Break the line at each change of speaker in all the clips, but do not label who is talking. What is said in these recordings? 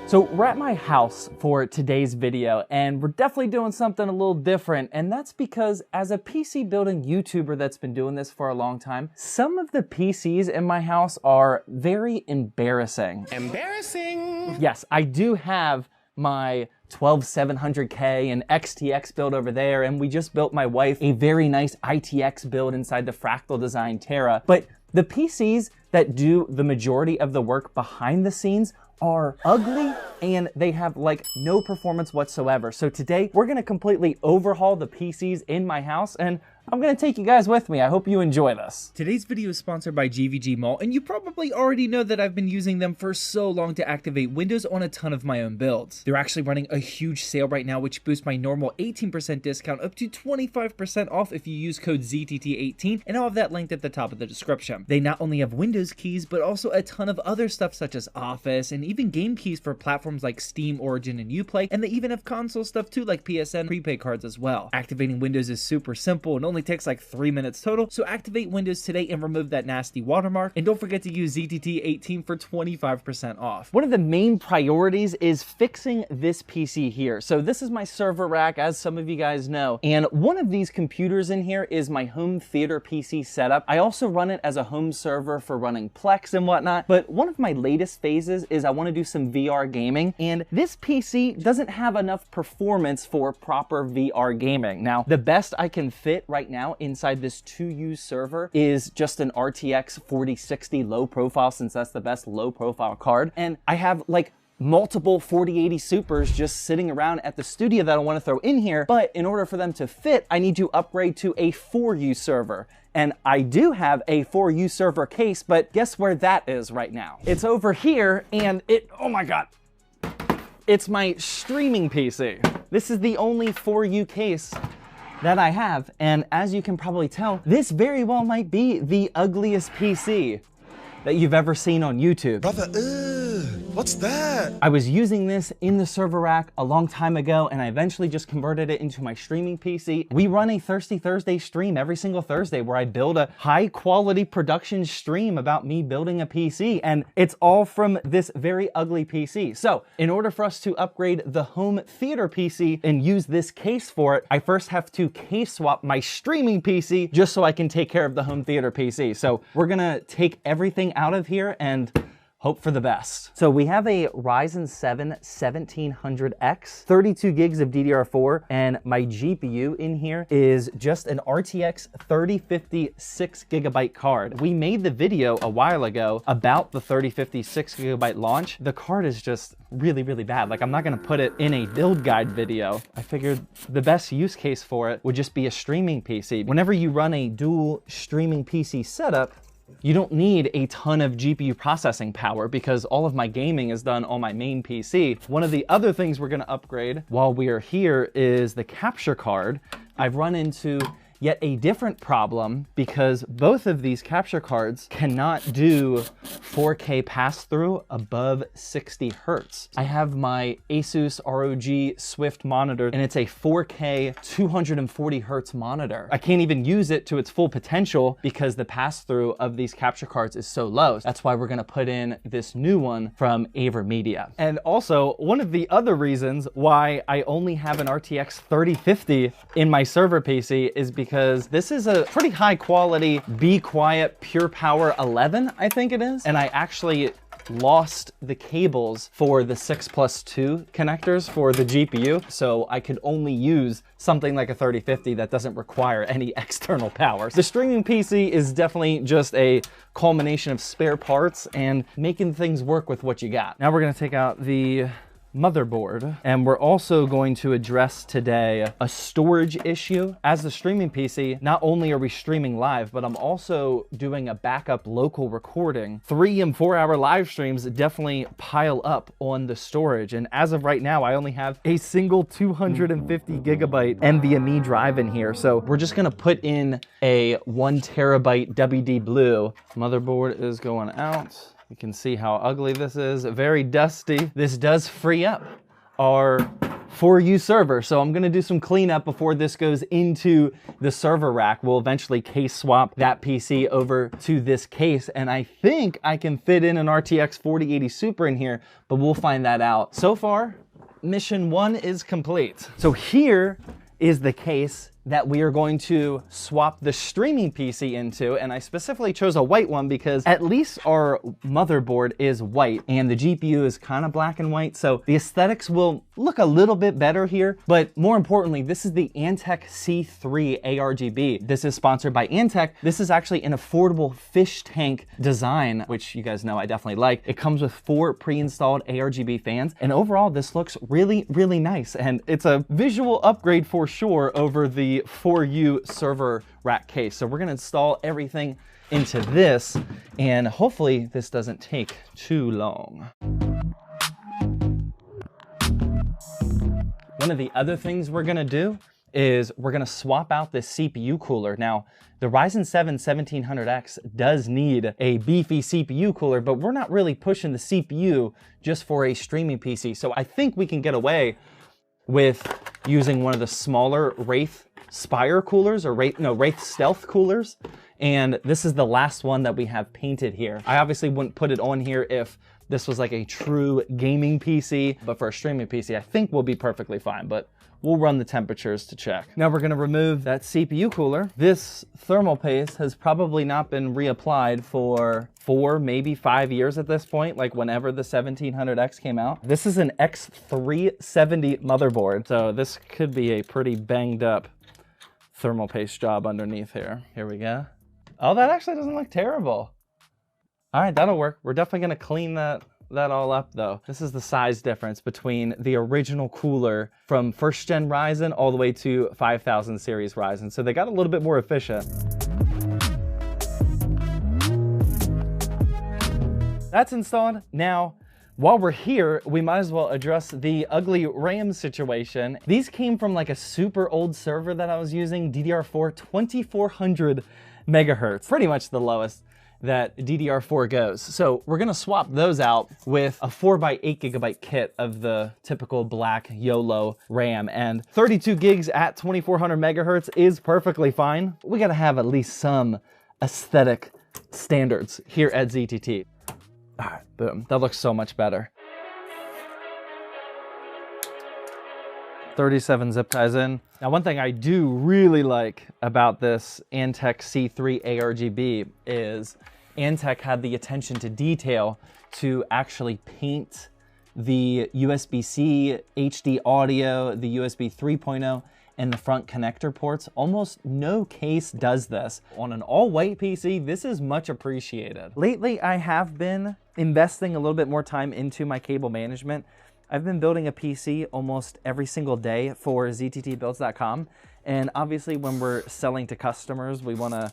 So we're at my house for today's video, and we're definitely doing something a little different, and that's because as a PC building YouTuber that's been doing this for a long time, some of the PCs in my house are very embarrassing.
Embarrassing!
Yes, I do have my 12700K and XTX build over there, and we just built my wife a very nice ITX build inside the Fractal Design Terra, but the PCs that do the majority of the work behind the scenes are ugly and they have like no performance whatsoever. So today we're gonna completely overhaul the PCs in my house, and I'm gonna take you guys with me. I hope you enjoy this.
Today's video is sponsored by GVG Mall, and you probably already know that I've been using them for so long to activate Windows on a ton of my own builds. They're actually running a huge sale right now, which boosts my normal 18% discount up to 25% off if you use code ZTT18, and I'll have that linked at the top of the description. They not only have Windows keys, but also a ton of other stuff such as Office, and even game keys for platforms like Steam, Origin, and Uplay, and they even have console stuff too, like PSN prepaid cards as well. Activating Windows is super simple and only takes like 3 minutes total, so activate Windows today and remove that nasty watermark, and don't forget to use ZTT18 for 25% off.
One of the main priorities is fixing this PC here. So this is my server rack, as some of you guys know, and one of these computers in here is my home theater PC setup. I also run it as a home server for running Plex and whatnot, but one of my latest phases is I want to do some VR gaming, and this PC doesn't have enough performance for proper VR gaming. Now, the best I can fit right now inside this 2U server is just an RTX 4060 low profile, since that's the best low profile card, and I have like multiple 4080 Supers just sitting around at the studio that I want to throw in here, but in order for them to fit, I need to upgrade to a 4U server. And I do have a 4U server case, but guess where that is right now? It's over here, and oh my God, it's my streaming PC. This is the only 4U case that I have, and as you can probably tell, this very well might be the ugliest PC that you've ever seen on YouTube.
Brother, what's that?
I was using this in the server rack a long time ago, and I eventually just converted it into my streaming PC. We run a Thirsty Thursday stream every single Thursday where I build a high quality production stream about me building a PC, and it's all from this very ugly PC. So in order for us to upgrade the home theater PC and use this case for it, I first have to case swap my streaming PC just so I can take care of the home theater PC. So we're gonna take everything out of here and hope for the best. So we have a Ryzen 7 1700X, 32 gigs of DDR4, and my GPU in here is just an RTX 3050 6GB card. We made the video a while ago about the 3050 6GB launch. The card is just really, really bad. Like, I'm not gonna put it in a build guide video. I figured the best use case for it would just be a streaming PC. Whenever you run a dual streaming PC setup, you don't need a ton of GPU processing power because all of my gaming is done on my main PC. One of the other things we're gonna upgrade while we are here is the capture card. I've run into yet a different problem because both of these capture cards cannot do 4K pass-through above 60 Hertz. I have my Asus ROG Swift monitor, and it's a 4K 240 Hertz monitor. I can't even use it to its full potential because the pass-through of these capture cards is so low. That's why we're gonna put in this new one from AverMedia. And also, one of the other reasons why I only have an RTX 3050 in my server PC is because this is a pretty high quality Be Quiet Pure Power 11, I think it is. And I actually lost the cables for the 6+2 connectors for the GPU, so I could only use something like a 3050 that doesn't require any external power. The streaming PC is definitely just a culmination of spare parts and making things work with what you got. Now we're gonna take out the motherboard, and we're also going to address today a storage issue. As the streaming PC, not only are we streaming live, but I'm also doing a backup local recording. 3 and 4 hour live streams definitely pile up on the storage, and as of right now I only have a single 250 gigabyte NVMe drive in here, so we're just gonna put in a 1 terabyte WD Blue. Motherboard is going out. You can see how ugly this is, very dusty. This does free up our 4U server. So I'm gonna do some cleanup before this goes into the server rack. We'll eventually case swap that PC over to this case, and I think I can fit in an RTX 4080 Super in here, but we'll find that out. So far, mission 1 is complete. So here is the case that we are going to swap the streaming PC into, and I specifically chose a white one because at least our motherboard is white and the GPU is kind of black and white, so the aesthetics will look a little bit better here. But more importantly, this is the Antec C3 ARGB. This is sponsored by Antec. This is actually an affordable fish tank design, which you guys know I definitely like. It comes with 4 pre-installed ARGB fans, and overall this looks really, really nice, and it's a visual upgrade for sure over the 4U server rack case. So we're gonna install everything into this, and hopefully this doesn't take too long. One of the other things we're gonna do is we're gonna swap out this CPU cooler. Now, the Ryzen 7 1700X does need a beefy CPU cooler, but we're not really pushing the CPU just for a streaming PC. So I think we can get away with using one of the smaller Wraith Spire coolers, or Wraith Stealth coolers. And this is the last one that we have painted here. I obviously wouldn't put it on here if this was like a true gaming PC, but for a streaming PC, I think we'll be perfectly fine, but we'll run the temperatures to check. Now we're gonna remove that CPU cooler. This thermal paste has probably not been reapplied for 4, maybe 5 years at this point, like whenever the 1700X came out. This is an X370 motherboard, so this could be a pretty banged up thermal paste job underneath here. Here we go. Oh, that actually doesn't look terrible. All right, that'll work. We're definitely gonna clean that all up though. This is the size difference between the original cooler from 1st gen Ryzen all the way to 5000 series Ryzen. So they got a little bit more efficient. That's installed. Now, while we're here, we might as well address the ugly RAM situation. These came from like a super old server that I was using, DDR4 2400 megahertz, pretty much the lowest that DDR4 goes. So we're gonna swap those out with a 4x8 gigabyte kit of the typical black YOLO RAM, and 32 gigs at 2400 megahertz is perfectly fine. We gotta have at least some aesthetic standards here at ZTT. All right, boom, that looks so much better. 37 zip ties in. Now, one thing I do really like about this Antec C3 ARGB is Antec had the attention to detail to actually paint the USB-C, HD audio, the USB 3.0, and the front connector ports. Almost no case does this. On an all-white PC, this is much appreciated. Lately, I have been investing a little bit more time into my cable management. I've been building a PC almost every single day for ZTTbuilds.com. And obviously when we're selling to customers, we wanna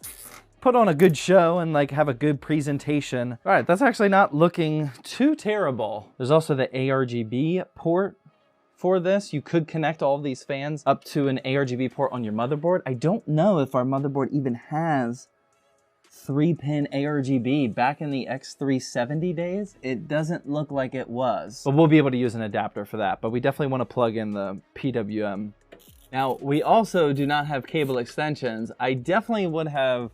put on a good show and like have a good presentation. All right, that's actually not looking too terrible. There's also the ARGB port for this. You could connect all of these fans up to an ARGB port on your motherboard. I don't know if our motherboard even has 3-pin ARGB. Back in the X370 days, it doesn't look like it was. But we'll be able to use an adapter for that, but we definitely want to plug in the PWM. Now, we also do not have cable extensions. I definitely would have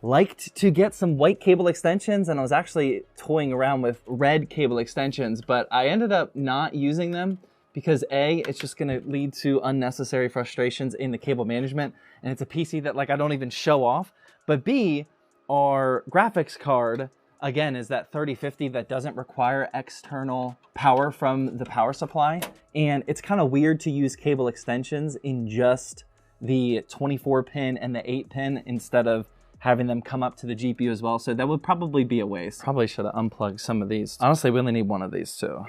liked to get some white cable extensions, and I was actually toying around with red cable extensions, but I ended up not using them because A, it's just gonna lead to unnecessary frustrations in the cable management, and it's a PC that like I don't even show off, but B, our graphics card, again, is that 3050 that doesn't require external power from the power supply. And it's kind of weird to use cable extensions in just the 24-pin and the 8-pin instead of having them come up to the GPU as well. So that would probably be a waste. Probably should have unplugged some of these. Honestly, we only need one of these too.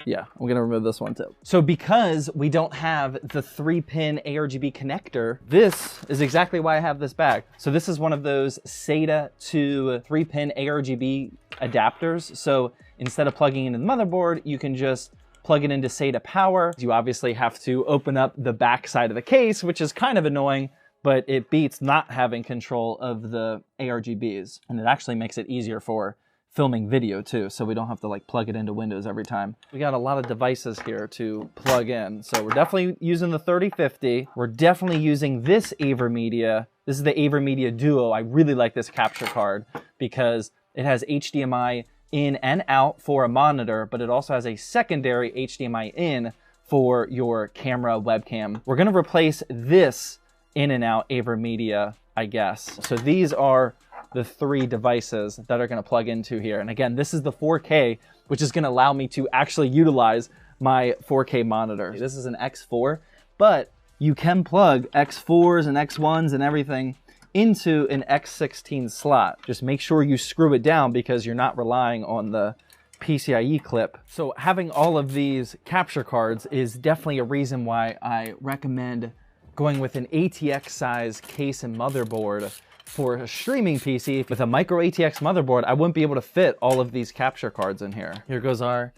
Yeah, I'm gonna remove this one too. So because we don't have the 3-pin ARGB connector, this is exactly why I have this bag. So this is one of those SATA to 3-pin ARGB adapters. So instead of plugging into the motherboard, you can just plug it into SATA power. You obviously have to open up the back side of the case, which is kind of annoying, but it beats not having control of the ARGBs. And it actually makes it easier for filming video too, so we don't have to like plug it into Windows every time. We got a lot of devices here to plug in. So we're definitely using the 3050. We're definitely using this AverMedia. This is the AverMedia Duo. I really like this capture card because it has HDMI in and out for a monitor, but it also has a secondary HDMI in for your camera webcam. We're gonna replace this in and out AverMedia, I guess. So these are the 3 devices that are gonna plug into here. And again, this is the 4K, which is gonna allow me to actually utilize my 4K monitor. This is an X4, but you can plug X4s and X1s and everything into an X16 slot. Just make sure you screw it down because you're not relying on the PCIe clip. So having all of these capture cards is definitely a reason why I recommend going with an ATX size case and motherboard. For a streaming PC, with a micro ATX motherboard, I wouldn't be able to fit all of these capture cards in here. Here goes our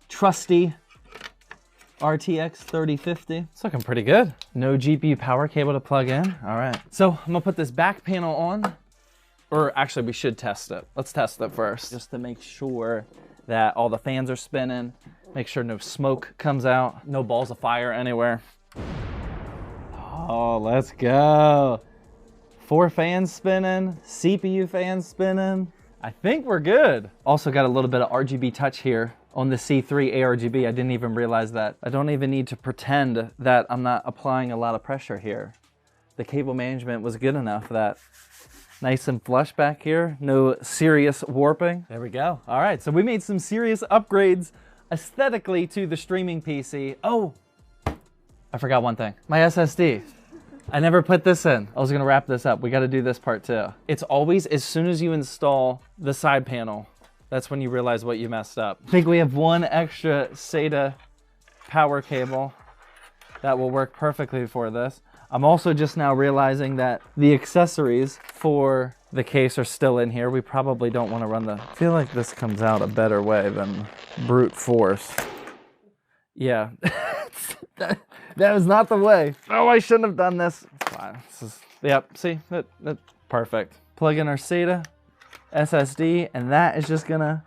trusty RTX 3050. It's looking pretty good. No GPU power cable to plug in. All right. So I'm gonna put this back panel on, or actually we should test it. Let's test it first, just to make sure that all the fans are spinning, make sure no smoke comes out, no balls of fire anywhere. Oh, let's go. 4 fans spinning, CPU fans spinning. I think we're good. Also got a little bit of RGB touch here on the C3 ARGB. I didn't even realize that. I don't even need to pretend that I'm not applying a lot of pressure here. The cable management was good enough that nice and flush back here. No serious warping. There we go. All right, so we made some serious upgrades aesthetically to the streaming PC. Oh, I forgot one thing. My SSD. I never put this in. I was gonna wrap this up. We gotta do this part too. It's always as soon as you install the side panel, that's when you realize what you messed up. I think we have one extra SATA power cable that will work perfectly for this. I'm also just now realizing that the accessories for the case are still in here. We probably don't wanna run I feel like this comes out a better way than brute force. Yeah. That was not the way. Oh, I shouldn't have done this. Fine. Yep, see, that's perfect. Plug in our SATA SSD, and that is just gonna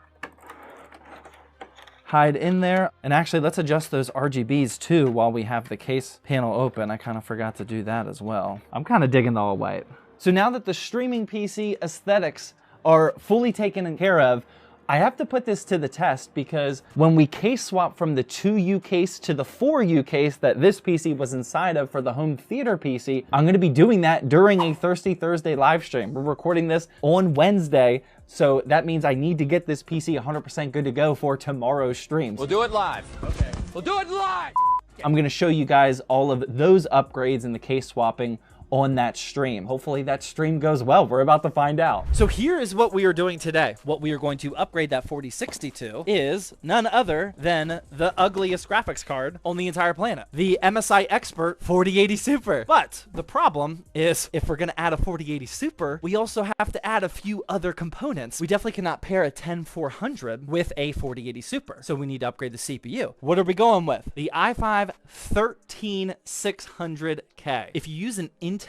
hide in there. And actually, let's adjust those RGBs too while we have the case panel open. I kind of forgot to do that as well. I'm kind of digging the all white. So now that the streaming PC aesthetics are fully taken care of, I have to put this to the test because when we case swap from the 2U case to the 4U case that this PC was inside of for the home theater PC, I'm gonna be doing that during a Thirsty Thursday live stream. We're recording this on Wednesday, so that means I need to get this PC 100% good to go for tomorrow's streams.
We'll do it live. Okay. We'll do it live!
I'm gonna show you guys all of those upgrades and the case swapping on that stream. Hopefully that stream goes well. We're about to find out.
So here is what we are doing today. What we are going to upgrade that 4060 to is none other than the ugliest graphics card on the entire planet, the MSI Expert 4080 Super. But the problem is if we're gonna add a 4080 Super, we also have to add a few other components. We definitely cannot pair a 10400 with a 4080 Super. So we need to upgrade the CPU. What are we going with? The i5 13600K. If you use an Intel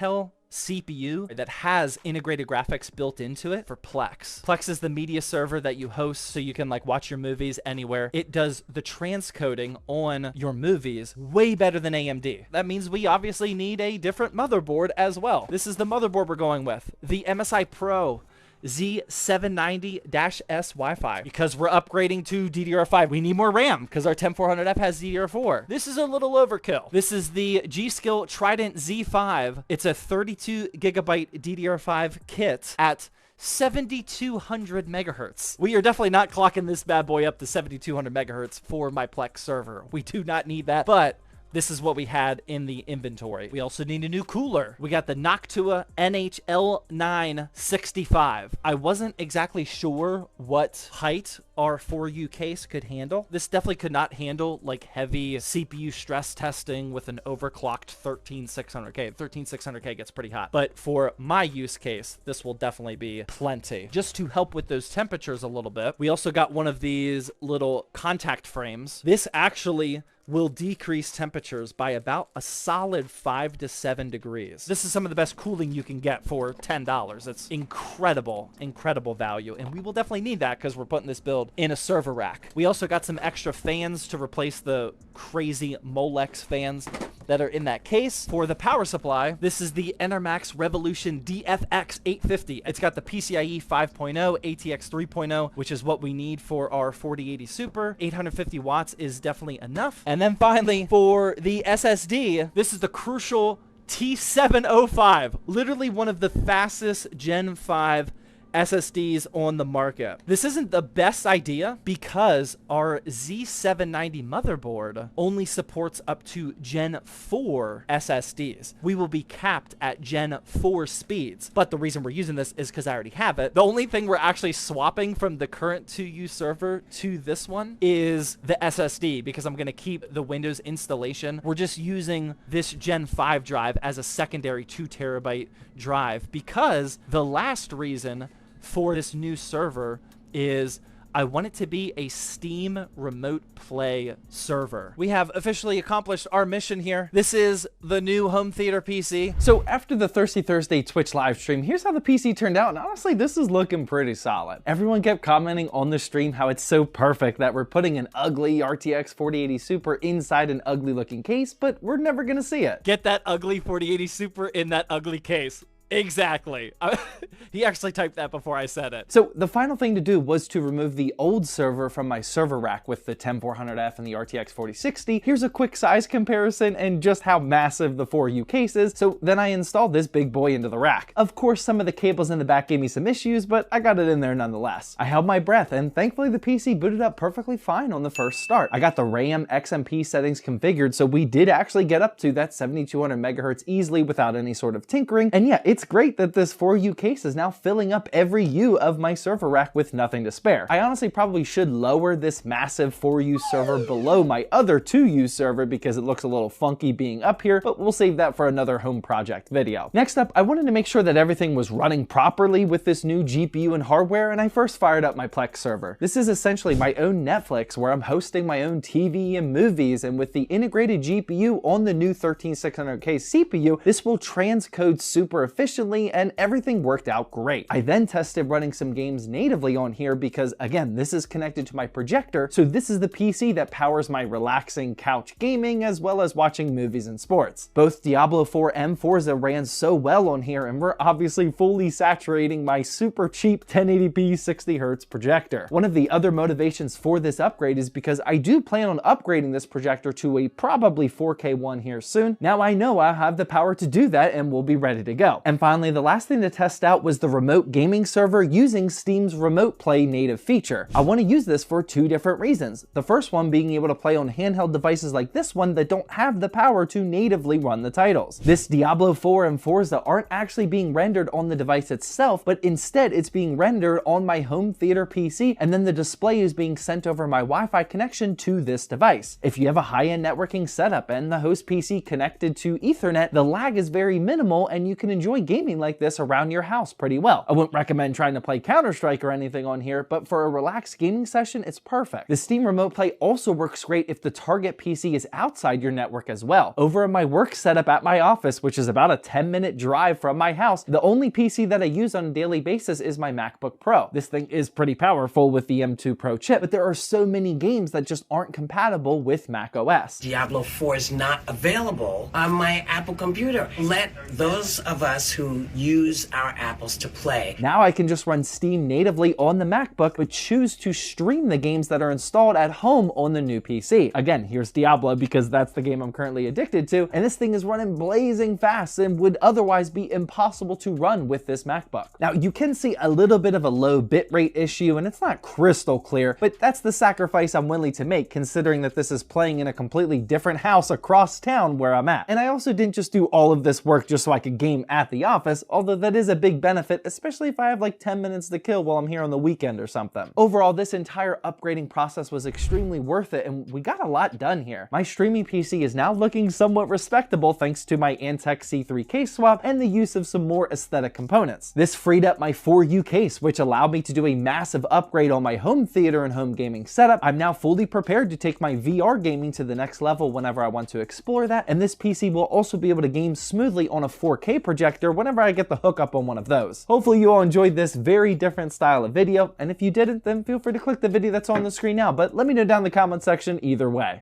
CPU that has integrated graphics built into it for Plex. Plex is the media server that you host so you can like watch your movies anywhere. It does the transcoding on your movies way better than AMD. That means we obviously need a different motherboard as well. This is the motherboard we're going with. The MSI Pro Z790-S Wi-Fi, because we're upgrading to DDR5. We need more RAM because our 10400F has DDR4. This is a little overkill. This is the G.Skill Trident Z5. It's a 32 gigabyte DDR5 kit at 7200 megahertz. We are definitely not clocking this bad boy up to 7200 megahertz for my Plex server. We do not need that, but this is what we had in the inventory. We also need a new cooler. We got the Noctua NHL965. I wasn't exactly sure what height our 4U case could handle. This definitely could not handle like heavy CPU stress testing with an overclocked 13600K. 13600K gets pretty hot. But for my use case, this will definitely be plenty. Just to help with those temperatures a little bit, we also got one of these little contact frames. This actually will decrease temperatures by about a solid 5 to 7 degrees. This is some of the best cooling you can get for $10. It's incredible, incredible value. And we will definitely need that because we're putting this build in a server rack. We also got some extra fans to replace the crazy Molex fans that are in that case. For the power supply, this is the Enermax Revolution DFX 850. It's got the PCIe 5.0, ATX 3.0, which is what we need for our 4080 Super. 850 watts is definitely enough. And then finally, for the SSD, this is the Crucial T705, literally one of the fastest Gen 5 SSDs on the market. This isn't the best idea because our Z790 motherboard only supports up to Gen 4 SSDs. We will be capped at Gen 4 speeds, but the reason we're using this is because I already have it. The only thing we're actually swapping from the current 2U server to this one is the SSD, because I'm going to keep the Windows installation. We're just using this Gen 5 drive as a secondary 2 terabyte drive, because the last reason for this new server is I want it to be a Steam Remote Play server. We have officially accomplished our mission here. This is the new home theater PC.
So after the Thirsty Thursday Twitch live stream, here's how the PC turned out, and honestly, this is looking pretty solid. Everyone kept commenting on the stream how it's so perfect that we're putting an ugly RTX 4080 Super inside an ugly looking case, but we're never gonna see it.
Get that ugly 4080 Super in that ugly case. Exactly. He actually typed that before I said it.
So the final thing to do was to remove the old server from my server rack with the 10400F and the RTX 4060. Here's a quick size comparison and just how massive the 4U case is. So then I installed this big boy into the rack. Of course, some of the cables in the back gave me some issues, but I got it in there nonetheless. I held my breath, and thankfully the PC booted up perfectly fine on the first start. I got the RAM XMP settings configured, so we did actually get up to that 7200 megahertz easily without any sort of tinkering. And yeah, it's great that this 4U case is now filling up every U of my server rack with nothing to spare. I honestly probably should lower this massive 4U server below my other 2U server because it looks a little funky being up here, but we'll save that for another home project video. Next up, I wanted to make sure that everything was running properly with this new GPU and hardware, and I first fired up my Plex server. This is essentially my own Netflix where I'm hosting my own TV and movies, and with the integrated GPU on the new 13600K CPU, this will transcode super efficiently, and everything worked out great. I then tested running some games natively on here because, again, this is connected to my projector, so this is the PC that powers my relaxing couch gaming as well as watching movies and sports. Both Diablo 4 and Forza ran so well on here, and we're obviously fully saturating my super cheap 1080p 60Hz projector. One of the other motivations for this upgrade is because I do plan on upgrading this projector to a probably 4K one here soon. Now I know I have the power to do that and we'll be ready to go. And finally, the last thing to test out was the remote gaming server using Steam's Remote Play native feature. I want to use this for two different reasons. The first one being able to play on handheld devices like this one that don't have the power to natively run the titles. This Diablo 4 and Forza aren't actually being rendered on the device itself, but instead it's being rendered on my home theater PC, and then the display is being sent over my Wi-Fi connection to this device. If you have a high-end networking setup and the host PC connected to Ethernet, the lag is very minimal and you can enjoy gaming like this around your house pretty well. I wouldn't recommend trying to play Counter-Strike or anything on here, but for a relaxed gaming session, it's perfect. The Steam Remote Play also works great if the target PC is outside your network as well. Over in my work setup at my office, which is about a 10-minute drive from my house, the only PC that I use on a daily basis is my MacBook Pro. This thing is pretty powerful with the M2 Pro chip, but there are so many games that just aren't compatible with macOS.
Diablo 4 is not available on my Apple computer. Let those of us who use our Apples to play.
Now I can just run Steam natively on the MacBook, but choose to stream the games that are installed at home on the new PC. Again, here's Diablo because that's the game I'm currently addicted to, and this thing is running blazing fast and would otherwise be impossible to run with this MacBook. Now you can see a little bit of a low bitrate issue, and it's not crystal clear, but that's the sacrifice I'm willing to make considering that this is playing in a completely different house across town where I'm at. And I also didn't just do all of this work just so I could game at the the office, although that is a big benefit, especially if I have like 10 minutes to kill while I'm here on the weekend or something. Overall, this entire upgrading process was extremely worth it, and we got a lot done here. My streaming PC is now looking somewhat respectable thanks to my Antec C3 case swap and the use of some more aesthetic components. This freed up my 4U case, which allowed me to do a massive upgrade on my home theater and home gaming setup. I'm now fully prepared to take my VR gaming to the next level whenever I want to explore that, and this PC will also be able to game smoothly on a 4K projector whenever I get the hookup on one of those. Hopefully you all enjoyed this very different style of video, and if you didn't, then feel free to click the video that's on the screen now, but let me know down in the comment section either way.